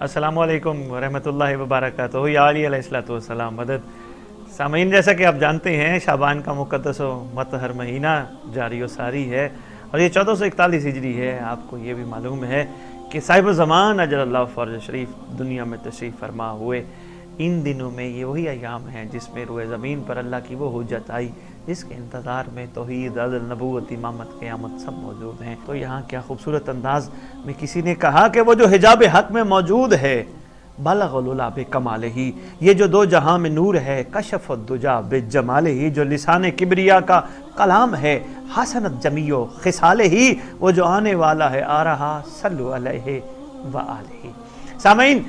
السلام علیکم ورحمۃ اللہ وبرکاتہ یا علی علیہ الصلوۃ والسلام مدد۔ سامعین، جیسا کہ آپ جانتے ہیں شعبان کا مقدس و مطہر مہینہ جاری و ساری ہے اور یہ 1441 ہجری ہے۔ آپ کو یہ بھی معلوم ہے کہ صاحب زمان اجل اللہ فرج شریف دنیا میں تشریف فرما ہوئے۔ ان دنوں میں یہ وہی ایام ہیں جس میں روئے زمین پر اللہ کی وہ حجت آئی جس کے انتظار میں توحید، عدل، نبوت، امامت، قیامت سب موجود ہیں۔ تو یہاں کیا خوبصورت انداز میں کسی نے کہا کہ وہ جو حجاب حق میں موجود ہے بلغ العلا بکمالہ، یہ جو دو جہاں میں نور ہے کشف الدجا بجمالہ، جو لسان کبریا کا کلام ہے حسنت جمیع خصالہ، وہ جو آنے والا ہے آ رہا صلو علیہ وآلہ۔ سامعین،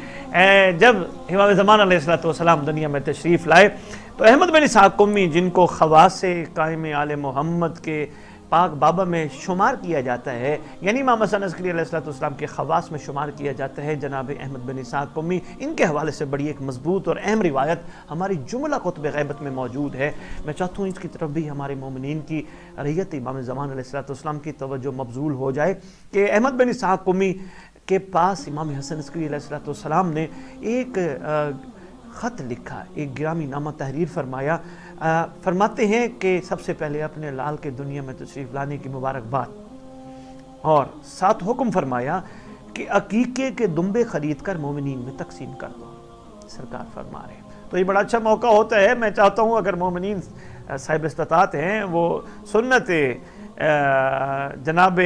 جب امام زمان علیہ السلام دنیا میں تشریف لائے تو احمد بن اسحاق قمی، جن کو خواص قائم آل محمد کے پاک بابا میں شمار کیا جاتا ہے، یعنی امام حسن عسکری علیہ السلام کے خواص میں شمار کیا جاتا ہے، جناب احمد بن اسحاق قمی، ان کے حوالے سے بڑی ایک مضبوط اور اہم روایت ہماری جملہ کتب غیبت میں موجود ہے۔ میں چاہتا ہوں اس کی طرف بھی ہمارے مومنین کی رعیت امام زمان علیہ السلام کی توجہ مبذول ہو جائے کہ احمد بن اسحاق قمی کے پاس امام حسن عسکری علیہ السلام نے ایک خط لکھا، ایک گرامی نامہ تحریر فرمایا۔ فرماتے ہیں کہ سب سے پہلے اپنے لال کے دنیا میں تشریف لانے کی مبارکباد، اور ساتھ حکم فرمایا کہ عقیقے کے دمبے خرید کر مومنین میں تقسیم کر دو۔ سرکار فرما رہے ہیں تو یہ بڑا اچھا موقع ہوتا ہے۔ میں چاہتا ہوں اگر مومنین صاحب استطاعت ہیں وہ سنت جناب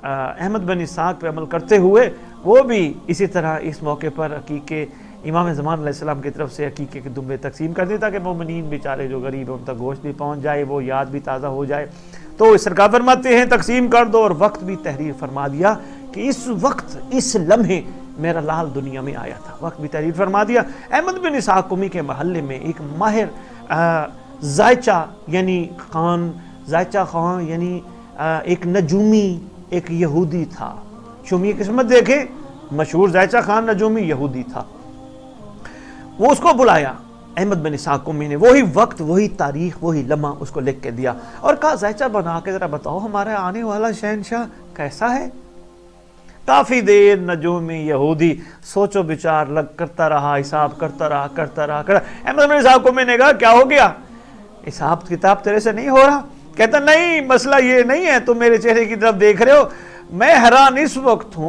احمد بن اسحاق پہ عمل کرتے ہوئے وہ بھی اسی طرح اس موقع پر عقیقے امام زمان علیہ السلام کی طرف سے عقیقے کے دمبے تقسیم کر دیں تاکہ مومنین بیچارے جو غریب ہیں ان تک گوشت بھی پہنچ جائے، وہ یاد بھی تازہ ہو جائے۔ تو سرکار فرماتے ہیں تقسیم کر دو، اور وقت بھی تحریر فرما دیا کہ اس وقت اس لمحے میرا لال دنیا میں آیا تھا۔ وقت بھی تحریر فرما دیا۔ احمد بن اسحاق قمی کے محلے میں ایک ماہر ذائچہ یعنی خان یعنی ایک نجومی، ایک یہودی تھا۔ شومی قسمت دیکھیں، مشہور ذائچہ خان نجومی یہودی تھا۔ وہ اس کو بلایا احمد بن اسحاق قمی نے، وہی وقت، وہی تاریخ، وہی لمحہ اس کو لکھ کے دیا اور کہا ذائچہ بنا کے ذرا بتاؤ ہمارا آنے والا شہنشاہ کیسا ہے۔ کافی دیر نجومی یہودی سوچ و بچار کرتا رہا، حساب کرتا رہا۔ احمد بن اسحاق قمی نے کہا کیا ہو گیا، حساب کتاب تیرے سے نہیں ہو رہا؟ کہتا نہیں، مسئلہ یہ نہیں ہے، تم میرے چہرے کی طرف دیکھ رہے ہو، میں حیران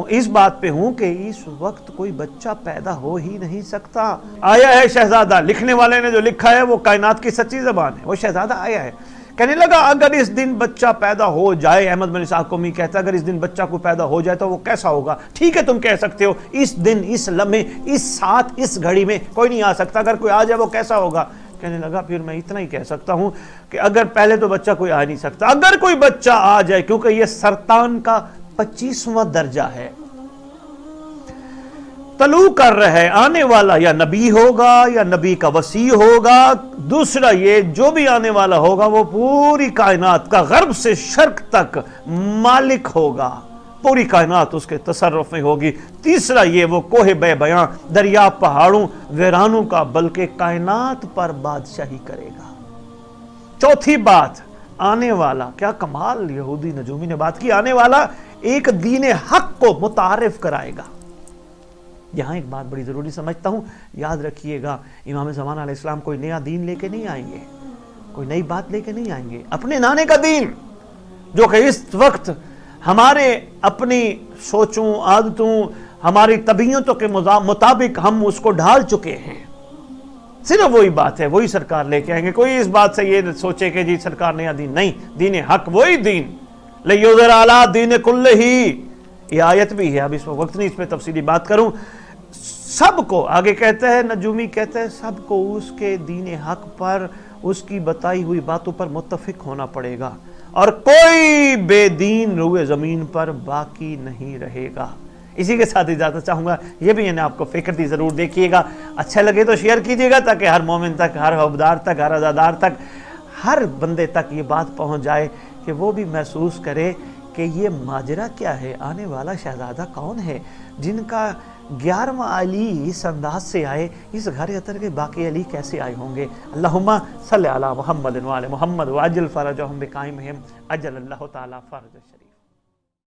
اس بات پہ ہوں کہ اس وقت کوئی بچہ پیدا ہو ہی نہیں سکتا۔ آیا ہے شہزادہ، لکھنے والے نے جو لکھا ہے وہ کائنات کی سچی زبان ہے، وہ شہزادہ آیا ہے۔ کہنے لگا اگر اس دن بچہ پیدا ہو جائے، احمد بن اسحاق قمی کہتا ہے اگر اس دن بچہ کو پیدا ہو جائے تو وہ کیسا ہوگا؟ ٹھیک ہے تم کہہ سکتے ہو، اس دن، اس لمحے، اس ساتھ، اس گھڑی میں کوئی نہیں آ سکتا، اگر کوئی آ جائے وہ کیسا ہوگا؟ کہنے لگا پھر میں اتنا ہی کہہ سکتا ہوں کہ اگر پہلے تو بچہ کوئی آ نہیں سکتا، اگر کوئی بچہ آ جائے، کیونکہ یہ سرطان کا 25واں درجہ ہے، طلوع کر رہا ہے، آنے والا یا نبی ہوگا یا نبی کا وصی ہوگا۔ دوسرا یہ جو بھی آنے والا ہوگا وہ پوری کائنات کا غرب سے شرق تک مالک ہوگا، پوری کائنات اس کے تصرف میں ہوگی۔ تیسرا یہ وہ کوہ بے بیاں، دریا، پہاڑوں، ویرانوں کا بلکہ کائنات پر بادشاہی کرے گا۔ چوتھی بات، آنے والا، کیا کمال یہودی نجومی نے بات کی، آنے والا ایک دین حق کو متعارف کرائے گا۔ یہاں ایک بات بڑی ضروری سمجھتا ہوں، یاد رکھیے گا، امام زمان علیہ السلام کوئی نیا دین لے کے نہیں آئیں گے، کوئی نئی بات لے کے نہیں آئیں گے، اپنے نانے کا دین جو کہ اس وقت ہمارے اپنی سوچوں، عادتوں، ہماری طبیعتوں کے مطابق ہم اس کو ڈھال چکے ہیں، صرف وہی بات ہے، وہی سرکار لے کے آئیں گے۔ کوئی اس بات سے یہ سوچے کہ جی سرکار نیا دین، نہیں، دین حق وہی دین، لِیُظْہِرَ عَلَىٰ دِینِ کُلِّهِ، یہ آیت بھی ہے، اب اس وقت نہیں اس پہ تفصیلی بات کروں۔ سب کو آگے کہتا ہے، نجومی کہتا ہے سب کو اس کے دین حق پر، اس کی بتائی ہوئی باتوں پر متفق ہونا پڑے گا، اور کوئی بے دین روئے زمین پر باقی نہیں رہے گا۔ اسی کے ساتھ اجازت چاہوں گا، یہ بھی انہیں آپ کو فکر دی، ضرور دیکھیے گا، اچھا لگے تو شیئر کیجیے گا تاکہ ہر مومن تک، ہر حوبدار تک، ہر عزادار تک، ہر بندے تک یہ بات پہنچ جائے کہ وہ بھی محسوس کرے کہ یہ ماجرا کیا ہے، آنے والا شہزادہ کون ہے، جن کا 11واں علی اس انداز سے آئے، اس گھر عطر کے باقی علی کیسے آئے ہوں گے۔ اللہم صلی علی محمد وعلی محمد وعجل فرجہم بقائمہم، اجل اللہ تعالی فرج شریف۔